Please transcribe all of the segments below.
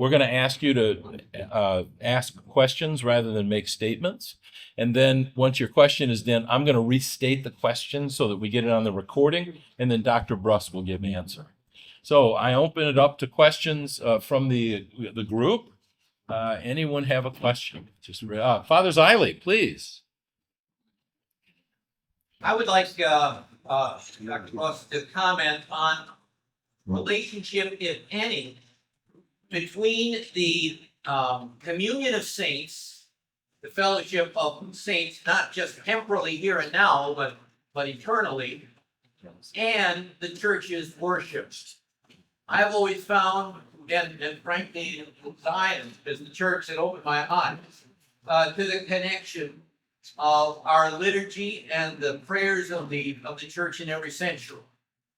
We're going to ask you to ask questions rather than make statements. And then once your question is done, I'm going to restate the question so that we get it on the recording, and then Dr. Bruss will give the answer. So I open it up to questions from the group. Anyone have a question? Father Ziley, please. I would like Dr. Bruss to comment on relationship, if any, between the communion of saints, the fellowship of saints, not just temporally here and now, but eternally, and the church's worship. I've always found, and frankly, Zion, as the church that opened my eyes to the connection of our liturgy and the prayers of the church in every century.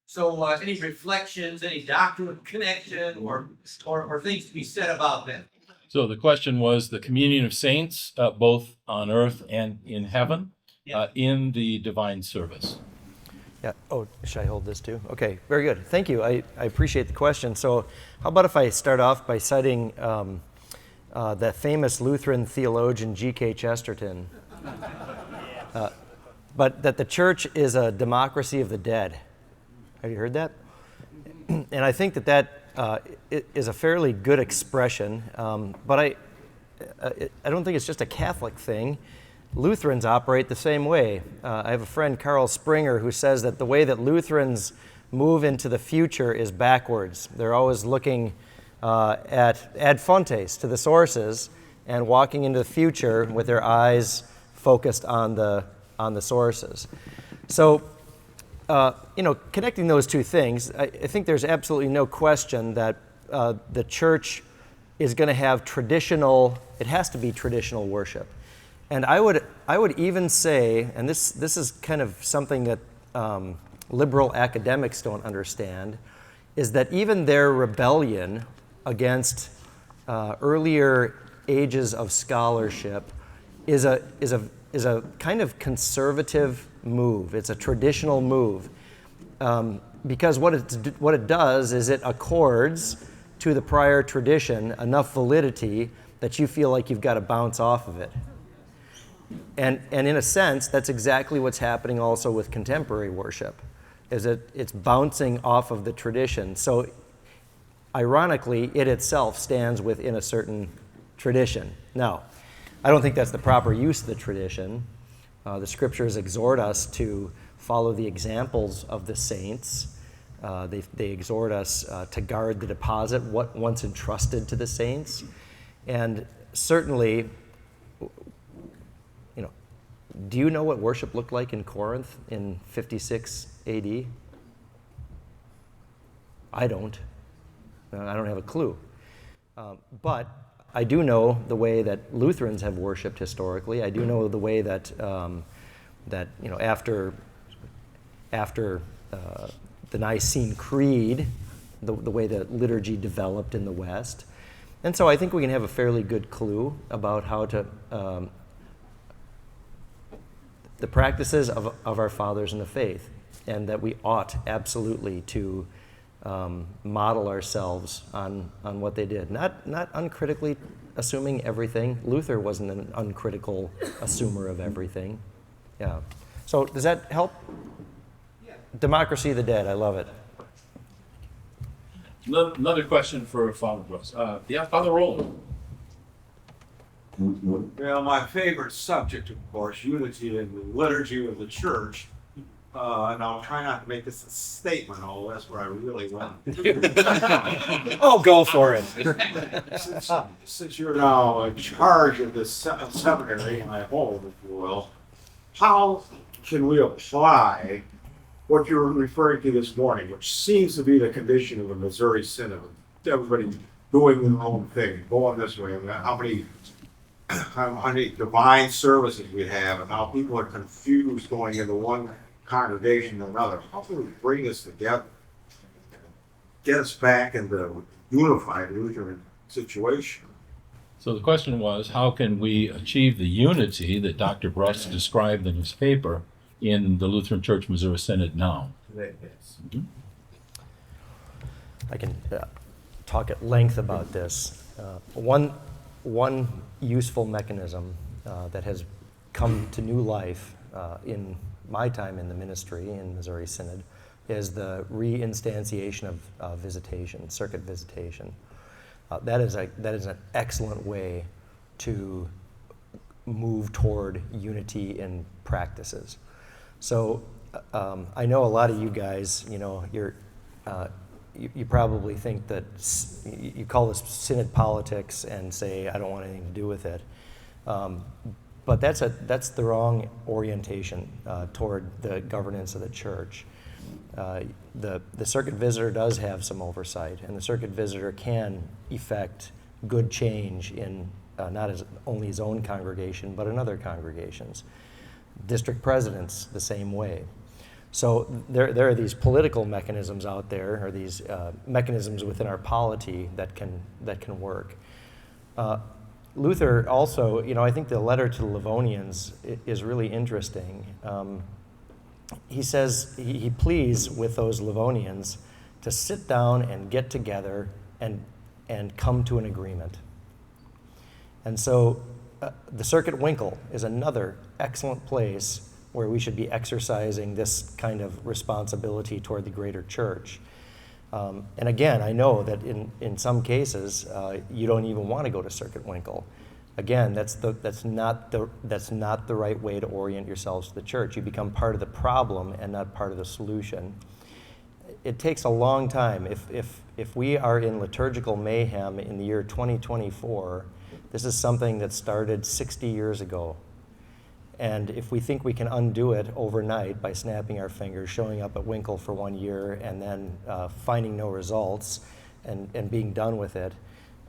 So any reflections, any doctrinal connection or things to be said about that? So the question was the communion of saints, both on earth and in heaven, in the divine service. Yeah. Oh, should I hold this too? Okay, very good. Thank you. I appreciate the question. So how about if I start off by citing that famous Lutheran theologian G.K. Chesterton, but that the church is a democracy of the dead. Have you heard that? And I think that is a fairly good expression, but I don't think it's just a Catholic thing. Lutherans operate the same way. I have a friend, Carl Springer, who says that the way that Lutherans move into the future is backwards. They're always looking at ad fontes, to the sources, and walking into the future with their eyes focused on the sources. So, connecting those two things, I think there's absolutely no question that the church is going to have it has to be traditional worship. And I would even say, and this is kind of something that liberal academics don't understand, is that even their rebellion against earlier ages of scholarship is a kind of conservative move. It's a traditional move, because what it does is it accords to the prior tradition enough validity that you feel like you've got to bounce off of it. And in a sense, that's exactly what's happening also with contemporary worship, is that it's bouncing off of the tradition. So ironically, it itself stands within a certain tradition. Now, I don't think that's the proper use of the tradition. The scriptures exhort us to follow the examples of the saints. They exhort us to guard the deposit, what once entrusted to the saints. And certainly, do you know what worship looked like in Corinth in 56 AD? I don't. I don't have a clue. But I do know the way that Lutherans have worshipped historically. I do know the way that after the Nicene Creed, the way that liturgy developed in the West. And so I think we can have a fairly good clue about how to the practices of our fathers in the faith, and that we ought absolutely to model ourselves on what they did. Not uncritically assuming everything. Luther wasn't an uncritical assumer of everything. Yeah. So does that help? Yeah. Democracy of the dead. I love it. Another question for Father Bruss. Father Roland. Well, my favorite subject, of course, unity in the liturgy of the church. And I'll try not to make this a statement, although that's where I really want. Oh, go for it. Since you're now in charge of this seminary, I hope, if you will, how can we apply what you were referring to this morning, which seems to be the condition of the Missouri Synod? Everybody doing their own thing, going this way. How many divine services we have, and how people are confused going into one congregation to another. How can we bring this together, get us back in the unified Lutheran situation? So the question was, how can we achieve the unity that Dr. Bruss described in his paper in the Lutheran Church Missouri Synod now? Yes. Mm-hmm. I can talk at length about this. One useful mechanism that has come to new life in my time in the ministry in Missouri Synod is the reinstantiation of visitation, circuit visitation. That is an excellent way to move toward unity in practices. So I know a lot of you guys, you probably think that you call this synod politics and say, I don't want anything to do with it. But that's the wrong orientation toward the governance of the church. The circuit visitor does have some oversight, and the circuit visitor can effect good change in not only his own congregation, but in other congregations. District presidents, the same way. So there are these political mechanisms out there, or these mechanisms within our polity that can work. Luther also, I think the letter to the Livonians is really interesting. He says he pleads with those Livonians to sit down and get together and come to an agreement. And so the Circuit Winkle is another excellent place where we should be exercising this kind of responsibility toward the greater church. And again, I know that in some cases, you don't even want to go to Circuit Winkle. Again, that's not the right way to orient yourselves to the church. You become part of the problem and not part of the solution. It takes a long time. If we are in liturgical mayhem in the year 2024, this is something that started 60 years ago. And if we think we can undo it overnight by snapping our fingers, showing up at Winkle for 1 year, and then finding no results and being done with it,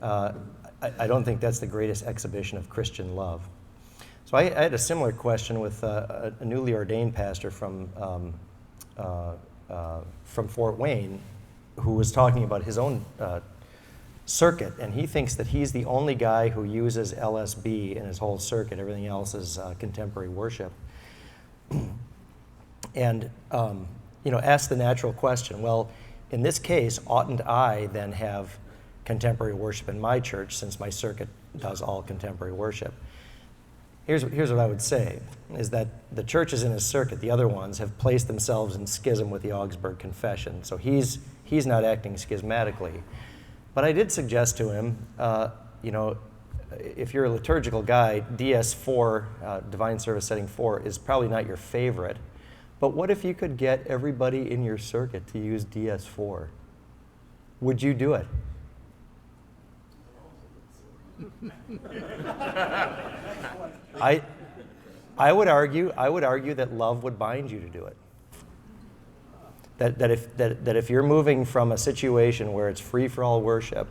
I don't think that's the greatest exhibition of Christian love. So I had a similar question with a newly ordained pastor from Fort Wayne, who was talking about his own circuit, and he thinks that he's the only guy who uses LSB in his whole circuit. Everything else is contemporary worship. And ask the natural question, well, in this case, oughtn't I then have contemporary worship in my church, since my circuit does all contemporary worship? Here's what I would say, is that the churches in his circuit, the other ones, have placed themselves in schism with the Augsburg Confession, so he's not acting schismatically. But I did suggest to him, if you're a liturgical guy, DS4, Divine Service Setting 4, is probably not your favorite. But what if you could get everybody in your circuit to use DS4? Would you do it? I would argue that love would bind you to do it. That if you're moving from a situation where it's free for all worship,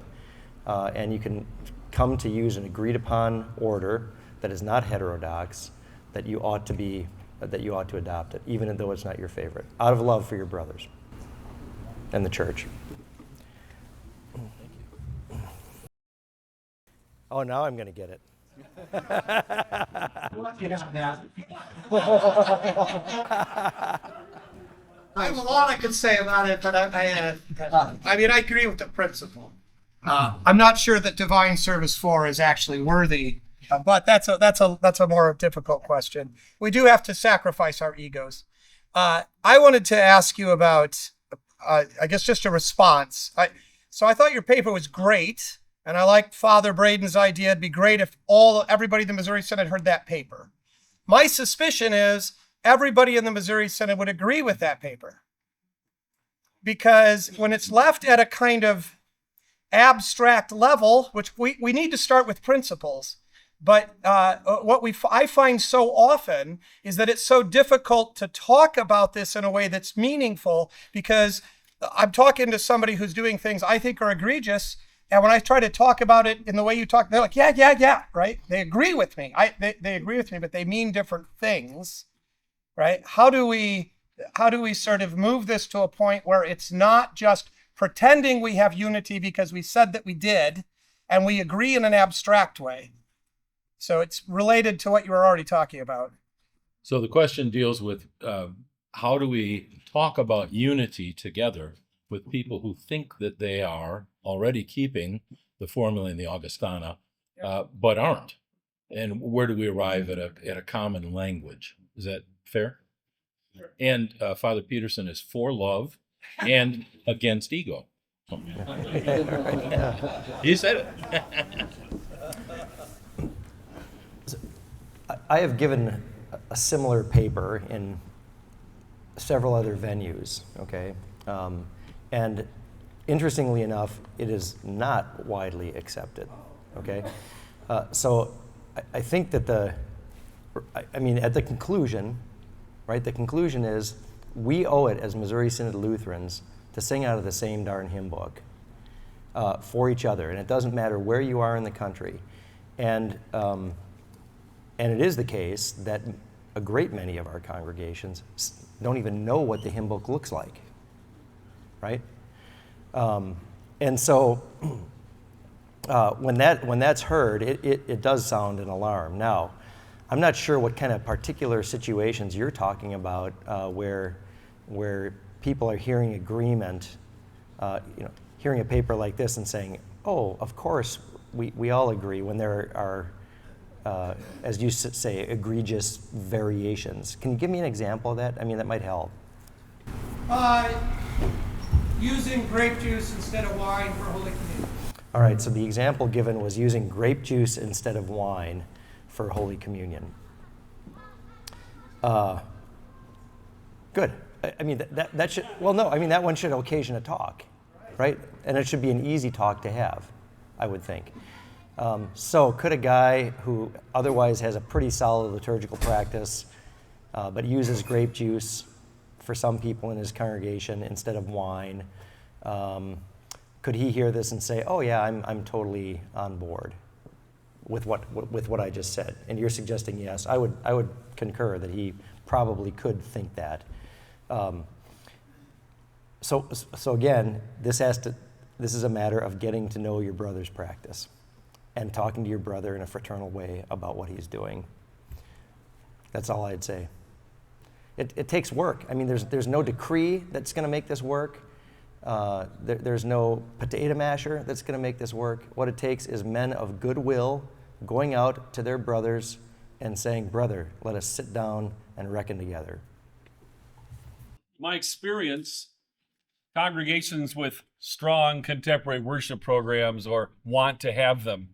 and you can come to use an agreed upon order that is not heterodox, that you ought to adopt it, even though it's not your favorite, out of love for your brothers and the church. Oh, now I'm going to get it. I have a lot I could say about it, but I agree with the principle. I'm not sure that Divine Service 4 is actually worthy, but that's a more difficult question. We do have to sacrifice our egos. I wanted to ask you about, I guess, just a response. So I thought your paper was great, and I liked Father Braden's idea. It'd be great if everybody in the Missouri Synod heard that paper. My suspicion is everybody in the Missouri Synod would agree with that paper. Because when it's left at a kind of abstract level, which we need to start with principles, but I find so often is that it's so difficult to talk about this in a way that's meaningful, because I'm talking to somebody who's doing things I think are egregious, and when I try to talk about it in the way you talk, they're like, yeah, right? They agree with me. They agree with me, but they mean different things. Right? How do we sort of move this to a point where it's not just pretending we have unity because we said that we did, and we agree in an abstract way? So it's related to what you were already talking about. So the question deals with how do we talk about unity together with people who think that they are already keeping the formula and the Augustana, but aren't. And where do we arrive at a common language? Is that fair? And Father Peterson is for love and against ego. He said it. I have given a similar paper in several other venues, okay? And interestingly enough, it is not widely accepted, okay? So I think that I mean, at the conclusion, right, the conclusion is we owe it as Missouri Synod Lutherans to sing out of the same darn hymn book for each other. And it doesn't matter where you are in the country. And it is the case that a great many of our congregations don't even know what the hymn book looks like, right? And so when that's heard, it does sound an alarm. Now, I'm not sure what kind of particular situations you're talking about where people are hearing agreement, hearing a paper like this and saying, oh, of course, we all agree, when there are as you say, egregious variations. Can you give me an example of that? I mean, that might help. Using grape juice instead of wine for Holy Communion. All right, so the example given was using grape juice instead of wine for Holy Communion. Good. I mean, that should, well, no, I mean, that one should occasion a talk, right? And it should be an easy talk to have, I would think. So could a guy who otherwise has a pretty solid liturgical practice, but uses grape juice for some people in his congregation instead of wine, could he hear this and say, oh yeah, I'm totally on board with what I just said? And you're suggesting yes. I would concur that he probably could think that. So again, this is a matter of getting to know your brother's practice and talking to your brother in a fraternal way about what he's doing. That's all I'd say. It takes work. I mean, there's no decree that's going to make this work. There's no potato masher that's going to make this work. What it takes is men of goodwill going out to their brothers and saying, brother, let us sit down and reckon together. My experience, congregations with strong contemporary worship programs or want to have them,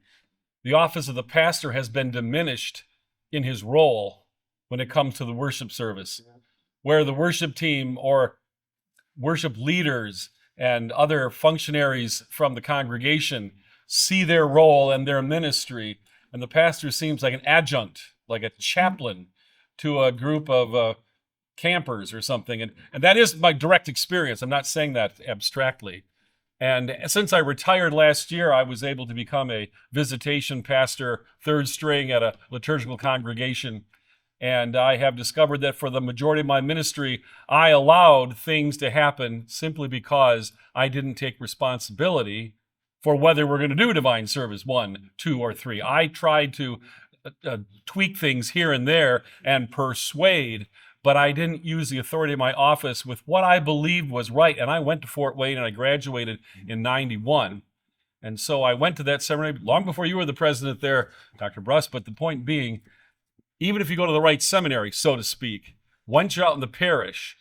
the office of the pastor has been diminished in his role when it comes to the worship service, where the worship team or worship leaders and other functionaries from the congregation see their role and their ministry, and the pastor seems like an adjunct, like a chaplain to a group of campers or something. And that is my direct experience. I'm not saying that abstractly. And since I retired last year, I was able to become a visitation pastor, third string at a liturgical congregation. And I have discovered that for the majority of my ministry, I allowed things to happen simply because I didn't take responsibility for whether we're going to do divine service 1, 2, or 3. I tried to tweak things here and there and persuade, but I didn't use the authority of my office with what I believed was right. And I went to Fort Wayne and I graduated in 91. And so I went to that seminary long before you were the president there, Dr. Bruss. But the point being, even if you go to the right seminary, so to speak, once you're out in the parish,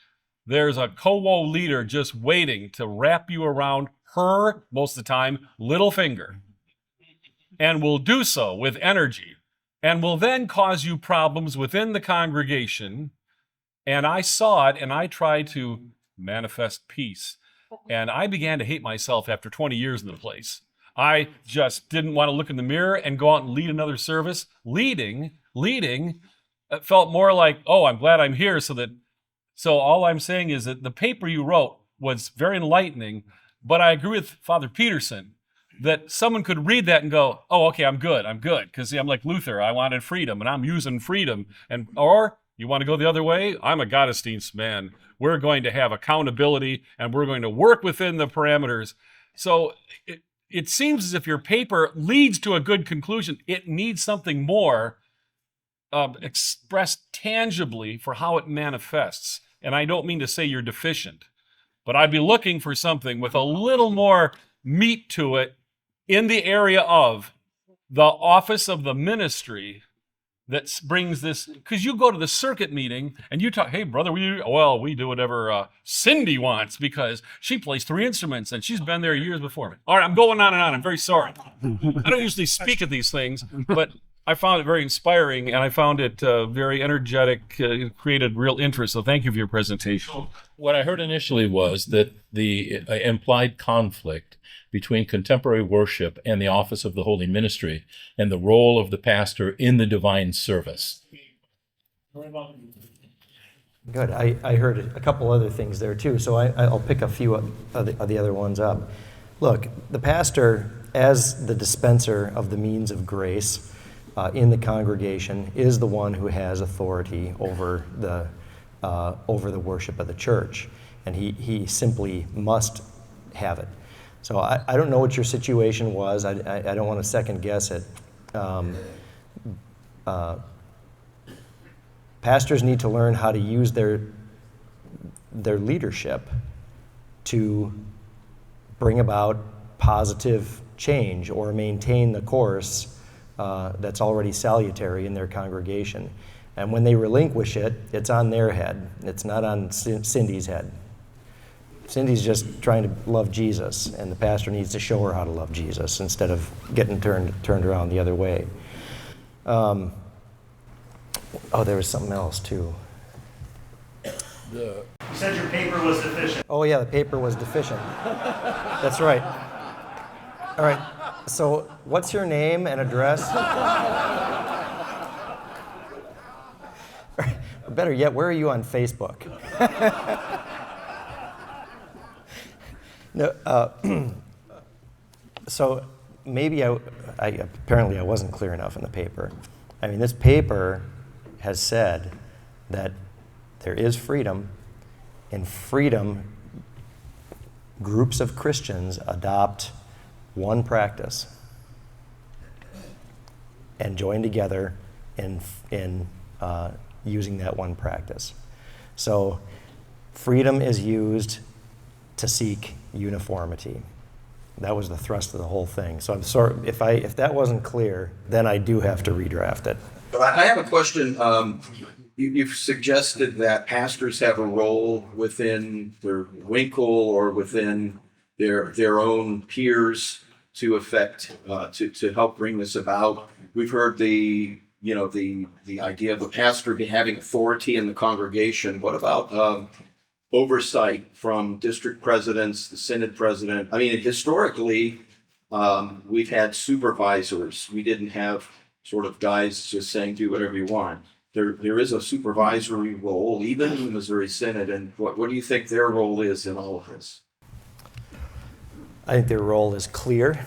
there's a co-wo leader just waiting to wrap you around her, most of the time, little finger, and will do so with energy, and will then cause you problems within the congregation. And I saw it, and I tried to manifest peace. And I began to hate myself after 20 years in the place. I just didn't want to look in the mirror and go out and lead another service. Leading, it felt more like, oh, I'm glad I'm here. So all I'm saying is that the paper you wrote was very enlightening, but I agree with Father Peterson that someone could read that and go, oh, okay, I'm good. Because I'm like Luther, I wanted freedom, and I'm using freedom. Or you want to go the other way? I'm a Gottesdienst man. We're going to have accountability, and we're going to work within the parameters. So it seems as if your paper leads to a good conclusion. It needs something more expressed tangibly for how it manifests. And I don't mean to say you're deficient, but I'd be looking for something with a little more meat to it in the area of the office of the ministry that brings this, because you go to the circuit meeting and you talk, hey brother, we do whatever Cindy wants because she plays 3 instruments and she's been there years before me. All right, I'm going on and on. I'm very sorry. I don't usually speak at these things, but I found it very inspiring and I found it very energetic. It created real interest. So thank you for your presentation. What I heard initially was that the implied conflict between contemporary worship and the office of the Holy Ministry and the role of the pastor in the divine service. Good. I heard a couple other things there too, so I'll pick a few of the other ones up. Look, the pastor, as the dispenser of the means of grace in the congregation, is the one who has authority over the worship of the church, and he simply must have it. So I don't know what your situation was. I don't want to second guess it. Pastors need to learn how to use their leadership to bring about positive change or maintain the course that's already salutary in their congregation. And when they relinquish it, it's on their head. It's not on Cindy's head. Cindy's just trying to love Jesus, and the pastor needs to show her how to love Jesus instead of getting turned around the other way. There was something else too. You said your paper was deficient. Oh yeah, the paper was deficient. That's right. All right. So, what's your name and address? Better yet, where are you on Facebook? No, so maybe apparently I wasn't clear enough in the paper. I mean, this paper has said that there is freedom. In freedom, groups of Christians adopt one practice and join together in using that one practice. So freedom is used to seek uniformity. That was the thrust of the whole thing. So I'm sorry if that wasn't clear, then I do have to redraft it. But I have a question. You've suggested that pastors have a role within their winkle or within their own peers to affect to help bring this about. We've heard the idea of the pastor having authority in the congregation. What about oversight from district presidents, the synod president? I mean, historically, we've had supervisors. We didn't have sort of guys just saying, do whatever you want. There is a supervisory role, even in the Missouri Synod. And what do you think their role is in all of this? I think their role is clear,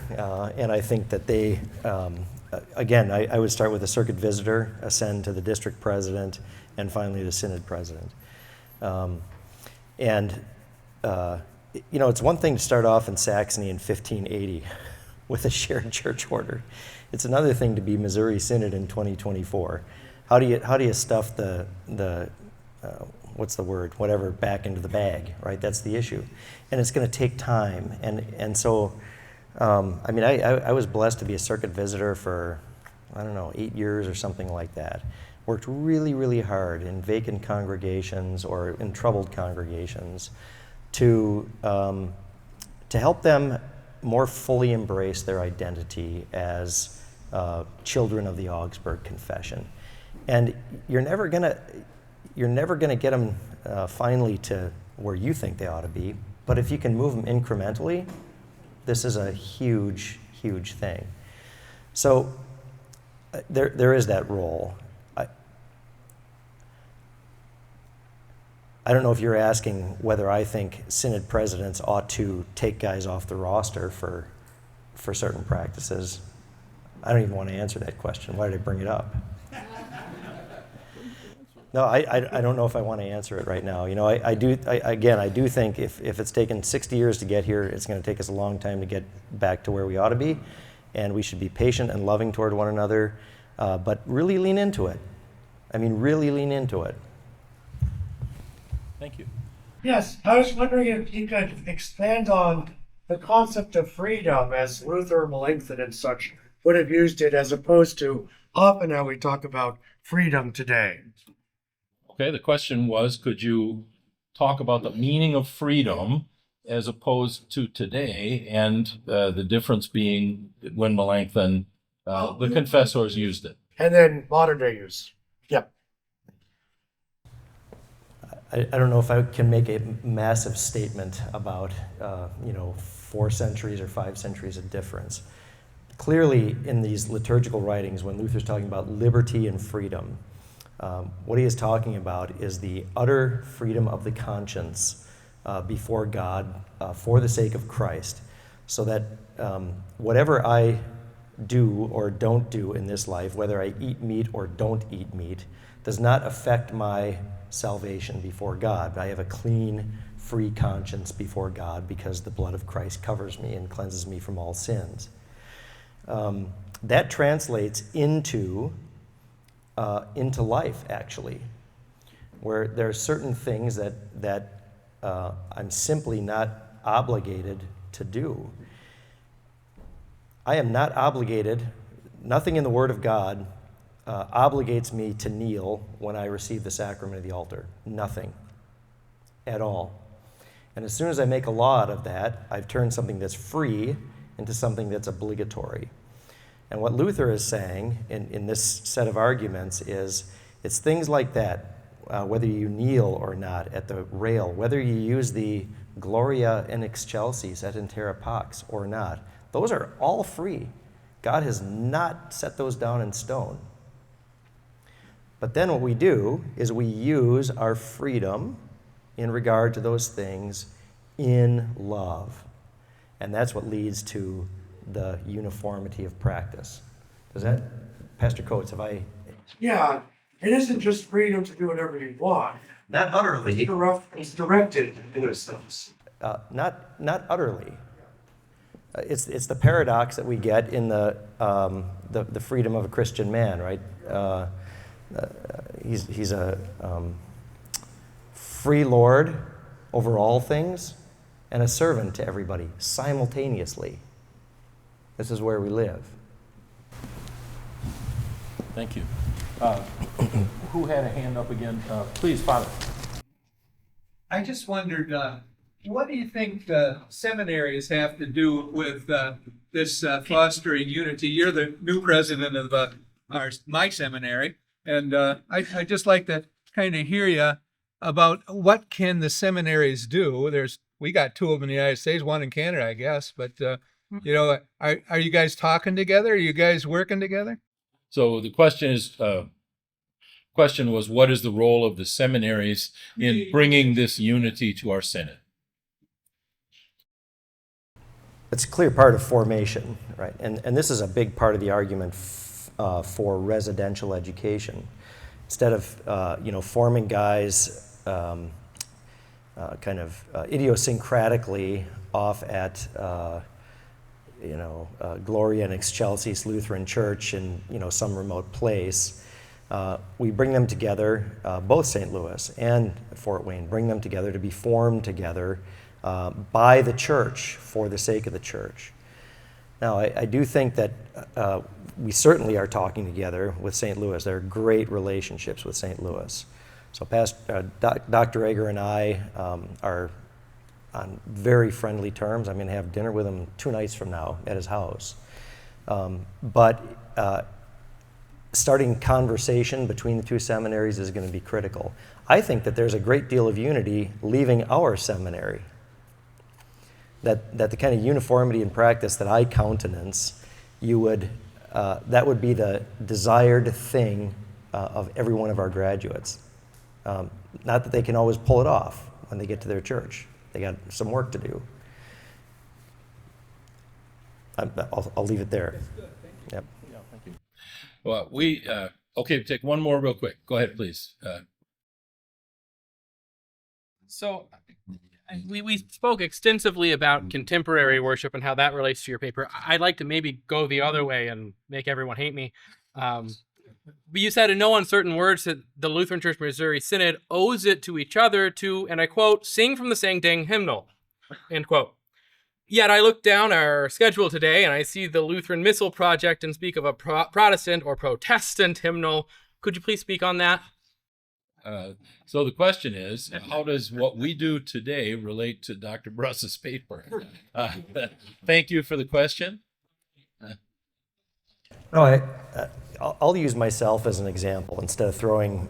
and I think that they, again, I would start with the circuit visitor, ascend to the district president, and finally the synod president. It's one thing to start off in Saxony in 1580 with a shared church order. It's another thing to be Missouri Synod in 2024. How do you stuff the what's the word? Whatever back into the bag, right? That's the issue, and it's going to take time. And so, I was blessed to be a circuit visitor for 8 years or something like that. Worked really, really hard in vacant congregations or in troubled congregations to help them more fully embrace their identity as children of the Augsburg Confession. And you're never gonna get them finally to where you think they ought to be. But if you can move them incrementally, this is a huge, huge thing. So there is that role. I don't know if you're asking whether I think synod presidents ought to take guys off the roster for certain practices. I don't even want to answer that question. Why did I bring it up? No, I don't know if I want to answer it right now. I do think if it's taken 60 years to get here, it's going to take us a long time to get back to where we ought to be, and we should be patient and loving toward one another, but really lean into it. Really lean into it. Thank you. Yes, I was wondering if you could expand on the concept of freedom as Luther, Melanchthon, and such would have used it, as opposed to often how we talk about freedom today. Okay, the question was, could you talk about the meaning of freedom as opposed to today, and the difference being when Melanchthon, the confessors used it? And then modern day use. Yep. I don't know if I can make a massive statement about, 4 centuries or 5 centuries of difference. Clearly, in these liturgical writings, when Luther's talking about liberty and freedom, what he is talking about is the utter freedom of the conscience before God for the sake of Christ, so that whatever I do or don't do in this life, whether I eat meat or don't eat meat, does not affect my salvation before God. I have a clean, free conscience before God because the blood of Christ covers me and cleanses me from all sins. That translates into life, actually, where there are certain things that I'm simply not obligated to do. I am not obligated, nothing in the Word of God obligates me to kneel when I receive the sacrament of the altar. Nothing at all. And as soon as I make a law out of that, I've turned something that's free into something that's obligatory. And what Luther is saying in this set of arguments is it's things like that, whether you kneel or not at the rail, whether you use the Gloria in excelsis et in terra pax or not, those are all free. God has not set those down in stone. But then what we do is we use our freedom in regard to those things in love. And that's what leads to the uniformity of practice. Does that, Pastor Coates, have I? Yeah, it isn't just freedom to do whatever you want. Not utterly. It's directed in a sense. Not utterly. It's the paradox that we get in the freedom of a Christian man, right? He's a free Lord over all things and a servant to everybody simultaneously. This is where we live. Thank you. Who had a hand up again? Please, Father. I just wondered, what do you think seminaries have to do with this fostering unity? You're the new president of my seminary, and I'd just like to kind of hear you about what can the seminaries do. We got 2 of them in the United States, 1 in Canada, I guess. But are you guys talking together? Are you guys working together? So the question was, what is the role of the seminaries in bringing this unity to our synod? It's a clear part of formation, right? And this is a big part of the argument for residential education. Instead of forming guys kind of idiosyncratically off at Gloria in excelsis Lutheran Church in some remote place, we bring them together, both St. Louis and Fort Wayne, bring them together to be formed together by the church for the sake of the church. Now, I do think that we certainly are talking together with St. Louis. There are great relationships with St. Louis. So Dr. Egger and I are on very friendly terms. I'm going to have dinner with him 2 nights from now at his house. But starting conversation between the 2 seminaries is going to be critical. I think that there's a great deal of unity leaving our seminary. That the kind of uniformity in practice that I countenance, that would be the desired thing of every one of our graduates. Not that they can always pull it off when they get to their church. They got some work to do. I'll leave it there. Yep. Yeah, thank you. Well, okay, take one more real quick. Go ahead, please. So we spoke extensively about contemporary worship and how that relates to your paper. I'd like to maybe go the other way and make everyone hate me. But you said in no uncertain words that the Lutheran Church Missouri Synod owes it to each other to, and I quote, sing from the Sang Deng hymnal, end quote. Yet I look down our schedule today and I see the Lutheran Missal Project and speak of a Protestant or Protestant hymnal. Could you please speak on that? So the question is, how does what we do today relate to Dr. Bruss's paper? Thank you for the question. No, I'll use myself as an example. Instead of throwing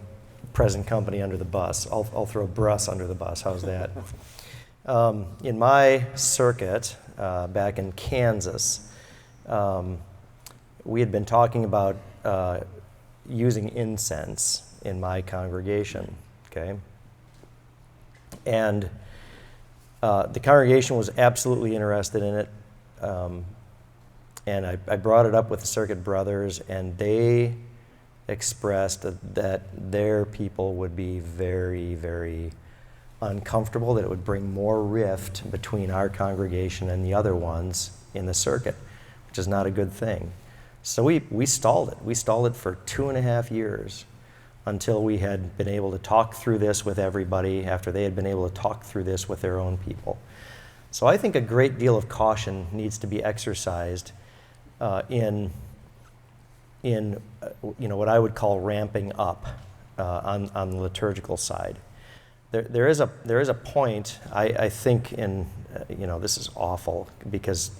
present company under the bus, I'll throw Bruss under the bus. How's that? In my circuit back in Kansas, we had been talking about using incense in my congregation, okay? And the congregation was absolutely interested in it. And I brought it up with the circuit brothers, and they expressed that their people would be very, very uncomfortable, that it would bring more rift between our congregation and the other ones in the circuit, which is not a good thing. So we stalled it. We stalled it for 2.5 years until we had been able to talk through this with everybody, after they had been able to talk through this with their own people. So I think a great deal of caution needs to be exercised in what I would call ramping up on the liturgical side. There is a point, I think, in this is awful because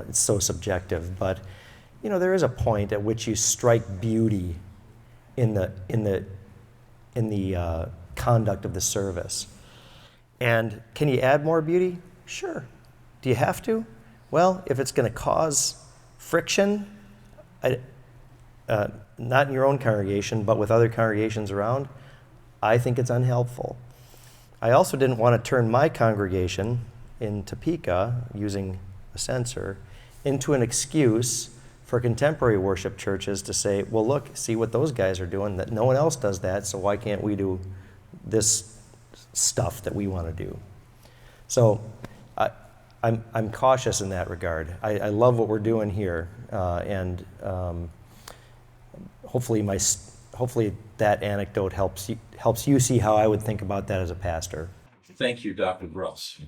it's so subjective, but there is a point at which you strike beauty in the conduct of the service. And can you add more beauty? Sure. Do you have to? Well, if it's going to cause friction, not in your own congregation, but with other congregations around, I think it's unhelpful. I also didn't want to turn my congregation in Topeka, using a censor, into an excuse for contemporary worship churches to say, well, look, see what those guys are doing, that no one else does that, so why can't we do this stuff that we want to do? So I'm cautious in that regard. I love what we're doing here, and hopefully that anecdote helps you see how I would think about that as a pastor. Thank you, Dr. Bruss.